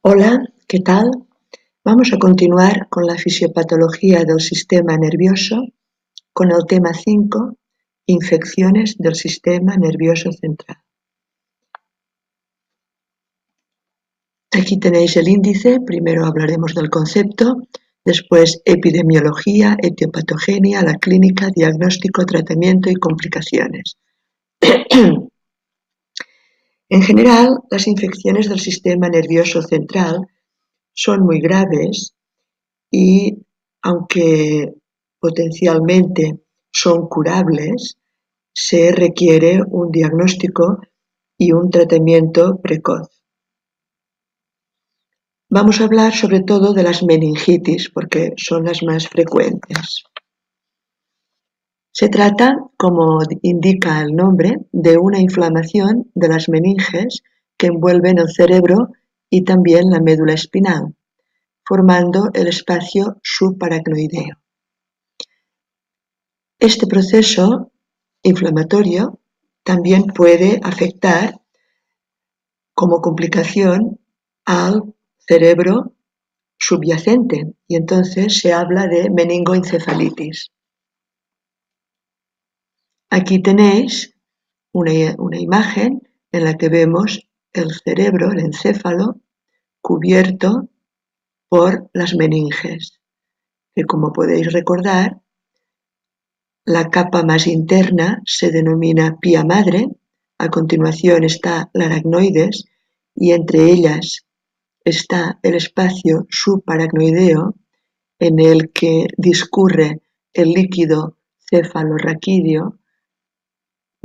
Hola, ¿qué tal? Vamos a continuar con la fisiopatología del sistema nervioso con el tema 5, infecciones del sistema nervioso central. Aquí tenéis el índice, primero hablaremos del concepto, después epidemiología, etiopatogenia, la clínica, diagnóstico, tratamiento y complicaciones. En general, las infecciones del sistema nervioso central son muy graves y, aunque potencialmente son curables, se requiere un diagnóstico y un tratamiento precoz. Vamos a hablar sobre todo de las meningitis porque son las más frecuentes. Se trata, como indica el nombre, de una inflamación de las meninges que envuelven el cerebro y también la médula espinal, formando el espacio subaracnoideo. Este proceso inflamatorio también puede afectar como complicación al cerebro subyacente y entonces se habla de meningoencefalitis. Aquí tenéis una imagen en la que vemos el cerebro, el encéfalo, cubierto por las meninges, que como podéis recordar, la capa más interna se denomina pía madre, a continuación está la aracnoides y entre ellas está el espacio subaracnoideo en el que discurre el líquido cefalorraquídeo,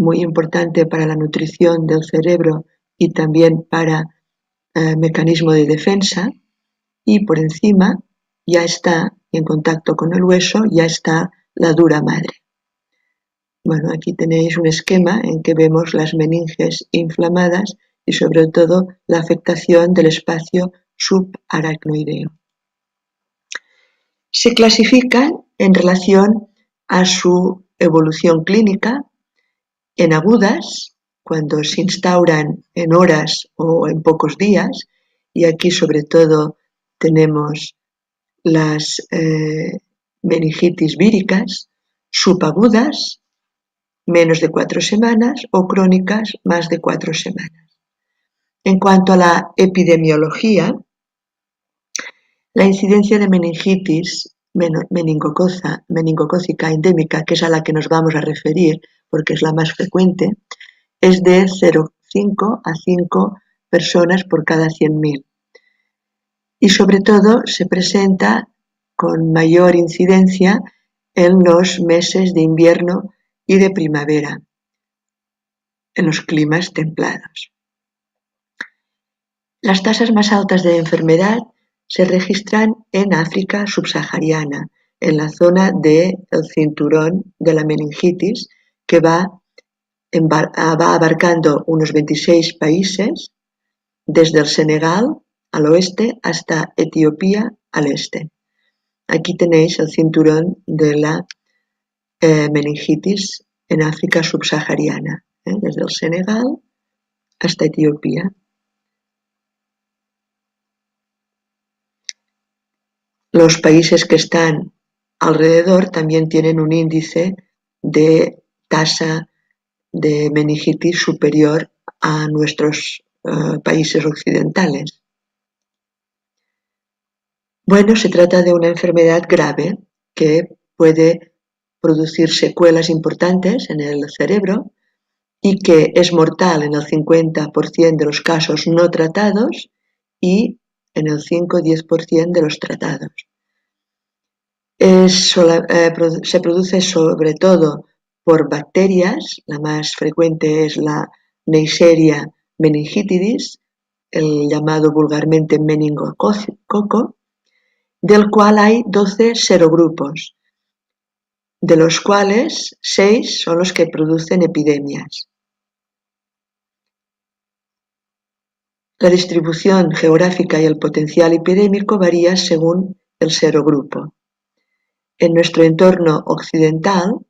muy importante para la nutrición del cerebro y también para mecanismo de defensa, y por encima ya está, en contacto con el hueso, ya está la dura madre. Bueno, aquí tenéis un esquema en que vemos las meninges inflamadas y sobre todo la afectación del espacio subaracnoideo. Se clasifican en relación a su evolución clínica en agudas, cuando se instauran en horas o en pocos días, y aquí sobre todo tenemos las meningitis víricas, subagudas, menos de 4 semanas, o crónicas, más de 4 semanas. En cuanto a la epidemiología, la incidencia de meningitis meningocócica endémica, que es a la que nos vamos a referir porque es la más frecuente, es de 0,5 a 5 personas por cada 100.000. Y sobre todo se presenta con mayor incidencia en los meses de invierno y de primavera, en los climas templados. Las tasas más altas de enfermedad se registran en África subsahariana, en la zona del cinturón de la meningitis, que va abarcando unos 26 países, desde el Senegal al oeste hasta Etiopía al este. Aquí tenéis el cinturón de la meningitis en África subsahariana, desde el Senegal hasta Etiopía. Los países que están alrededor también tienen un índice de tasa de meningitis superior a nuestros países occidentales. Bueno, se trata de una enfermedad grave que puede producir secuelas importantes en el cerebro y que es mortal en el 50% de los casos no tratados y en el 5-10% de los tratados. Se produce sobre todo por bacterias, la más frecuente es la Neisseria meningitidis, el llamado vulgarmente meningococo, del cual hay 12 serogrupos, de los cuales 6 son los que producen epidemias. La distribución geográfica y el potencial epidémico varía según el serogrupo. En nuestro entorno occidental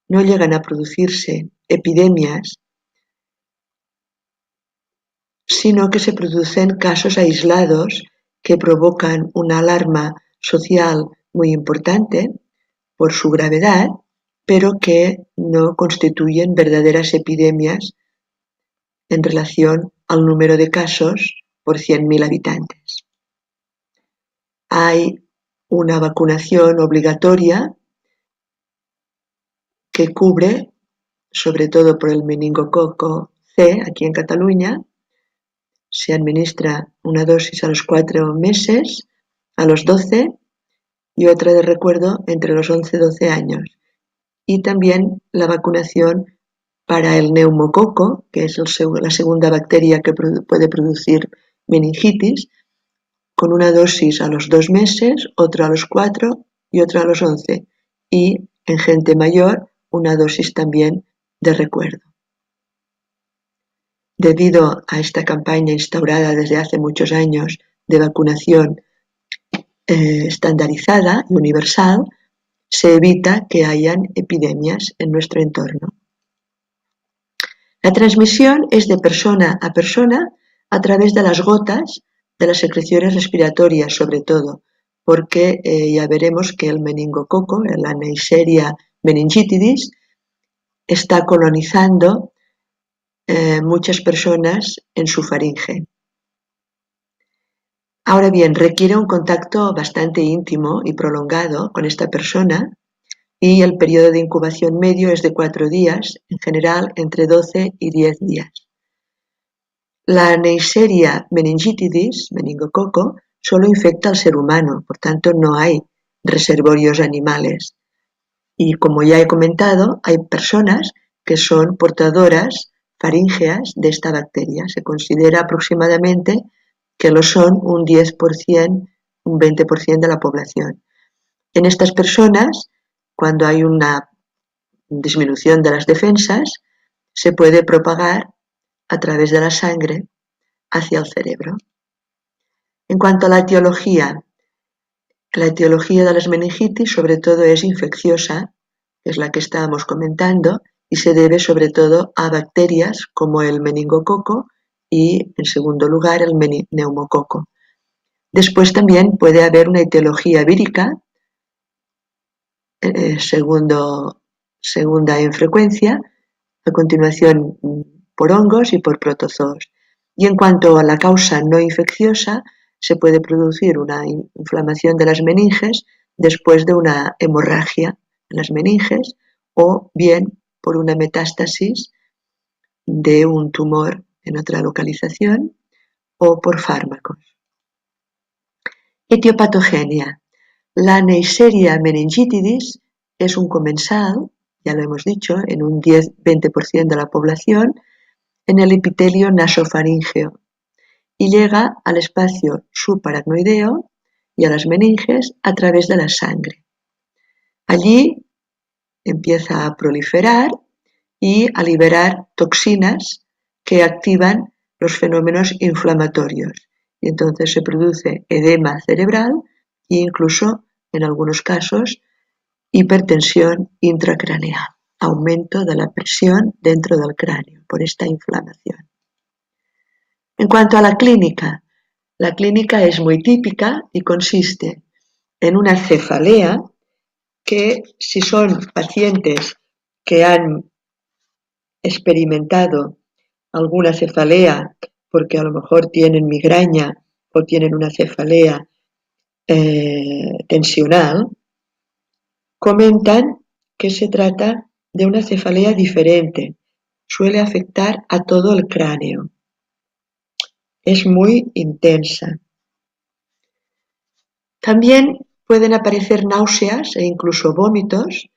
no llegan a producirse epidemias, sino que se producen casos aislados que provocan una alarma social muy importante por su gravedad, pero que no constituyen verdaderas epidemias en relación al número de casos por 100.000 habitantes. Hay una vacunación obligatoria que cubre, sobre todo por el meningococo C, aquí en Cataluña. Se administra una dosis a los 4 meses, a los 12 y otra de recuerdo entre los 11 y 12 años. Y también la vacunación para el neumococo, que es la segunda bacteria que puede producir meningitis, con una dosis a los 2 meses, otra a los 4 y otra a los 11. Y en gente mayor, una dosis también de recuerdo. Debido a esta campaña instaurada desde hace muchos años de vacunación estandarizada y universal, se evita que hayan epidemias en nuestro entorno. La transmisión es de persona a persona a través de las gotas de las secreciones respiratorias, sobre todo, porque ya veremos que el meningococo, la Neisseria meningitidis, está colonizando muchas personas en su faringe. Ahora bien, requiere un contacto bastante íntimo y prolongado con esta persona y el periodo de incubación medio es de 4 días, en general entre 12 y 10 días. La Neisseria meningitidis, meningococo, solo infecta al ser humano, por tanto no hay reservorios animales. Y como ya he comentado, hay personas que son portadoras faríngeas de esta bacteria. Se considera aproximadamente que lo son un 10%, un 20% de la población. En estas personas, cuando hay una disminución de las defensas, se puede propagar a través de la sangre hacia el cerebro. En cuanto a la etiología de las meningitis sobre todo es infecciosa, que es la que estábamos comentando, y se debe sobre todo a bacterias como el meningococo y, en segundo lugar, el neumococo. Después también puede haber una etiología vírica, segunda en frecuencia, a continuación por hongos y por protozoos. Y en cuanto a la causa no infecciosa, se puede producir una inflamación de las meninges después de una hemorragia en las meninges o bien por una metástasis de un tumor en otra localización o por fármacos. Etiopatogenia. La Neisseria meningitidis es un comensal, ya lo hemos dicho, en un 10-20% de la población, en el epitelio nasofaríngeo y llega al espacio subaracnoideo y a las meninges a través de la sangre. Allí empieza a proliferar y a liberar toxinas que activan los fenómenos inflamatorios y entonces se produce edema cerebral e incluso en algunos casos hipertensión intracraneal, aumento de la presión dentro del cráneo por esta inflamación. En cuanto a la clínica es muy típica y consiste en una cefalea que, si son pacientes que han experimentado alguna cefalea porque a lo mejor tienen migraña o tienen una cefalea tensional, comentan que se trata de una cefalea diferente, suele afectar a todo el cráneo. Es muy intensa. También pueden aparecer náuseas e incluso vómitos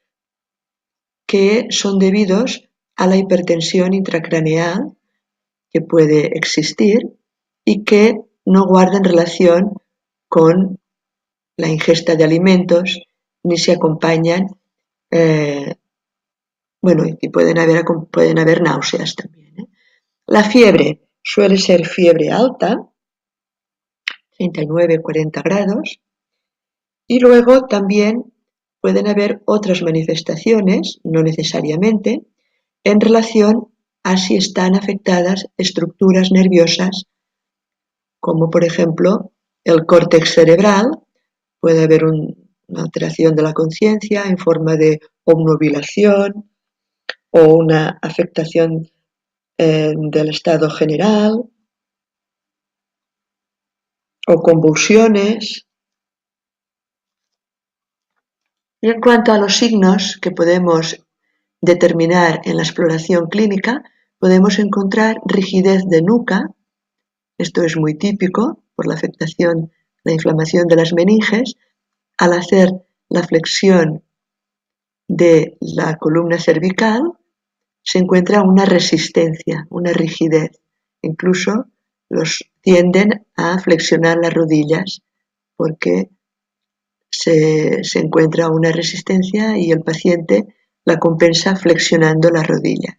que son debidos a la hipertensión intracraneal que puede existir y que no guardan relación con la ingesta de alimentos ni se acompañan, y pueden haber náuseas también. La fiebre suele ser fiebre alta, 39-40 grados, y luego también pueden haber otras manifestaciones, no necesariamente, en relación a si están afectadas estructuras nerviosas, como por ejemplo el córtex cerebral. Puede haber una alteración de la conciencia en forma de obnubilación o una afectación del estado general o convulsiones. Y en cuanto a los signos que podemos determinar en la exploración clínica, podemos encontrar rigidez de nuca. Esto es muy típico por la afectación, la inflamación de las meninges. Al hacer la flexión de la columna cervical se encuentra una resistencia, una rigidez. Incluso los tienden a flexionar las rodillas porque se encuentra una resistencia y el paciente la compensa flexionando las rodillas.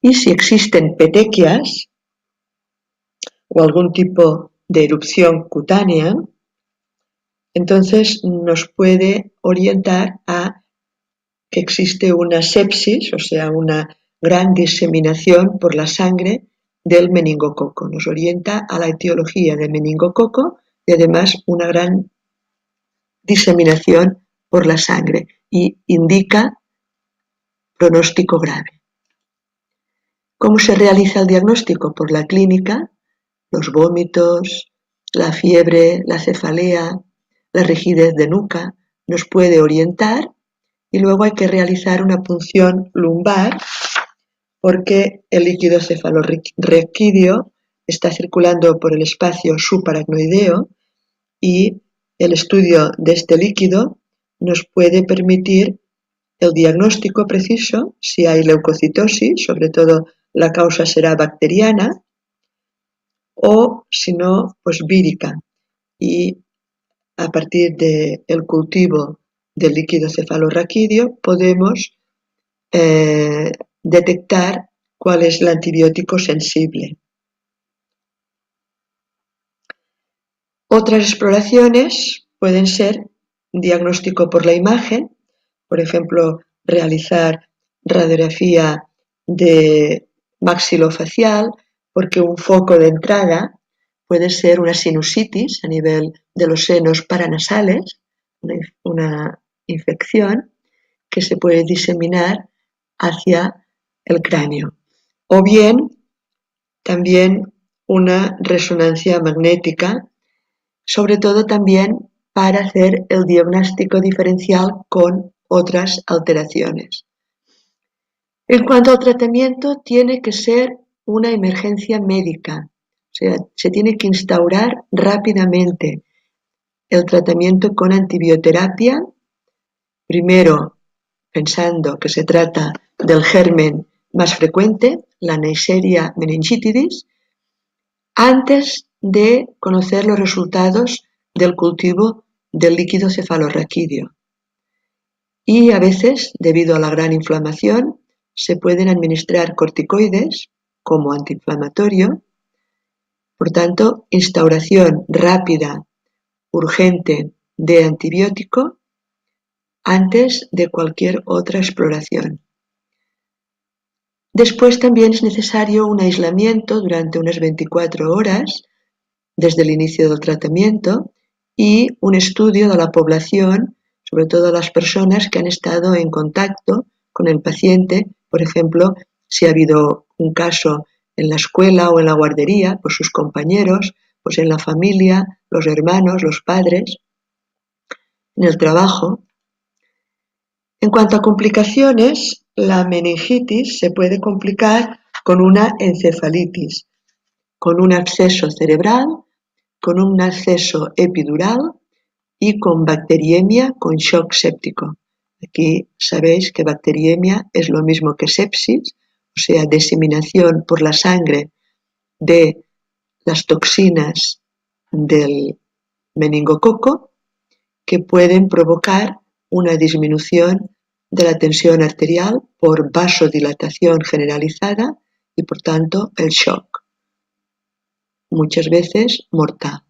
Y si existen petequias o algún tipo de erupción cutánea, entonces nos puede orientar a que existe una sepsis, o sea, una gran diseminación por la sangre del meningococo. Nos orienta a la etiología del meningococo y además una gran diseminación por la sangre y indica pronóstico grave. ¿Cómo se realiza el diagnóstico? Por la clínica, los vómitos, la fiebre, la cefalea, la rigidez de nuca, nos puede orientar y luego hay que realizar una punción lumbar porque el líquido cefalorraquídeo está circulando por el espacio subaracnoideo y el estudio de este líquido nos puede permitir el diagnóstico preciso si hay leucocitosis, sobre todo la causa será bacteriana, o si no, pues vírica. Y a partir del cultivo del líquido cefalorraquídeo podemos detectar cuál es el antibiótico sensible. Otras exploraciones pueden ser diagnóstico por la imagen, por ejemplo, realizar radiografía de maxilofacial, porque un foco de entrada puede ser una sinusitis a nivel de los senos paranasales, una infección que se puede diseminar hacia el cráneo. O bien también una resonancia magnética, sobre todo también para hacer el diagnóstico diferencial con otras alteraciones. En cuanto al tratamiento, tiene que ser una emergencia médica, o sea, se tiene que instaurar rápidamente el tratamiento con antibioterapia, primero pensando que se trata del germen más frecuente, la Neisseria meningitidis, antes de conocer los resultados del cultivo del líquido cefalorraquídeo. Y a veces, debido a la gran inflamación, se pueden administrar corticoides como antiinflamatorio. Por tanto, instauración rápida, urgente de antibiótico antes de cualquier otra exploración. Después también es necesario un aislamiento durante unas 24 horas desde el inicio del tratamiento y un estudio de la población, sobre todo las personas que han estado en contacto con el paciente, por ejemplo, si ha habido un caso en la escuela o en la guardería, pues sus compañeros, pues en la familia, los hermanos, los padres, en el trabajo. En cuanto a complicaciones, la meningitis se puede complicar con una encefalitis, con un absceso cerebral, con un absceso epidural y con bacteriemia con shock séptico. Aquí sabéis que bacteriemia es lo mismo que sepsis, o sea, diseminación por la sangre de las toxinas del meningococo que pueden provocar una disminución de la tensión arterial por vasodilatación generalizada y por tanto el shock, muchas veces mortal.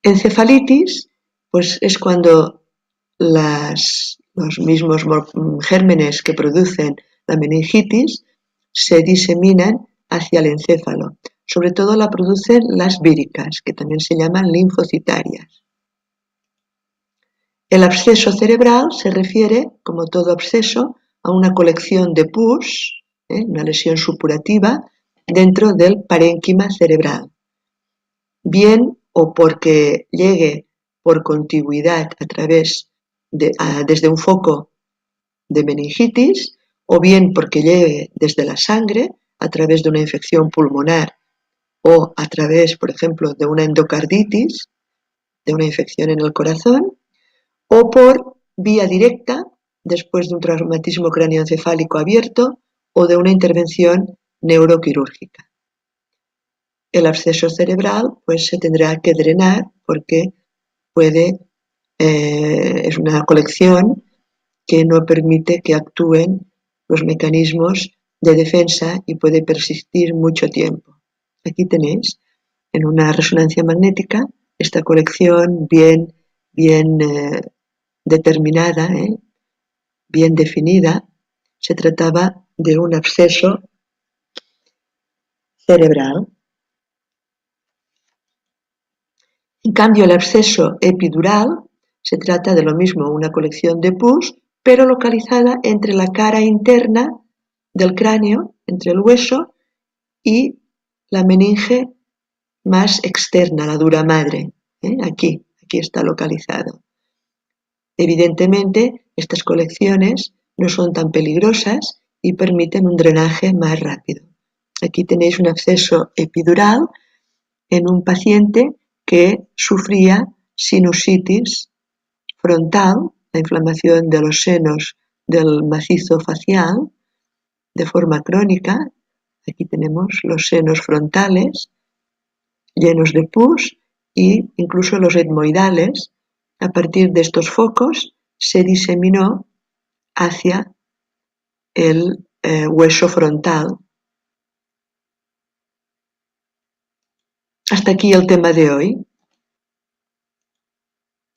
Encefalitis, pues es cuando los mismos gérmenes que producen la meningitis, se diseminan hacia el encéfalo. Sobre todo la producen las víricas, que también se llaman linfocitarias. El absceso cerebral se refiere, como todo absceso, a una colección de pus, una lesión supurativa, dentro del parénquima cerebral. Bien o porque llegue por contigüidad desde un foco de meningitis, o bien porque llegue desde la sangre a través de una infección pulmonar o a través, por ejemplo, de una endocarditis, de una infección en el corazón, o por vía directa después de un traumatismo cráneoencefálico abierto o de una intervención neuroquirúrgica. El absceso cerebral pues se tendrá que drenar porque es una colección que no permite que actúen los mecanismos de defensa y puede persistir mucho tiempo. Aquí tenéis en una resonancia magnética esta colección bien determinada, bien definida. Se trataba de un absceso cerebral. En cambio, el absceso epidural se trata de lo mismo, una colección de pus, pero localizada entre la cara interna del cráneo, entre el hueso y la meninge más externa, la dura madre. Aquí está localizado. Evidentemente, estas colecciones no son tan peligrosas y permiten un drenaje más rápido. Aquí tenéis un absceso epidural en un paciente que sufría sinusitis frontal, la inflamación de los senos del macizo facial de forma crónica. Aquí tenemos los senos frontales llenos de pus e incluso los etmoidales. A partir de estos focos se diseminó hacia el hueso frontal. Hasta aquí el tema de hoy.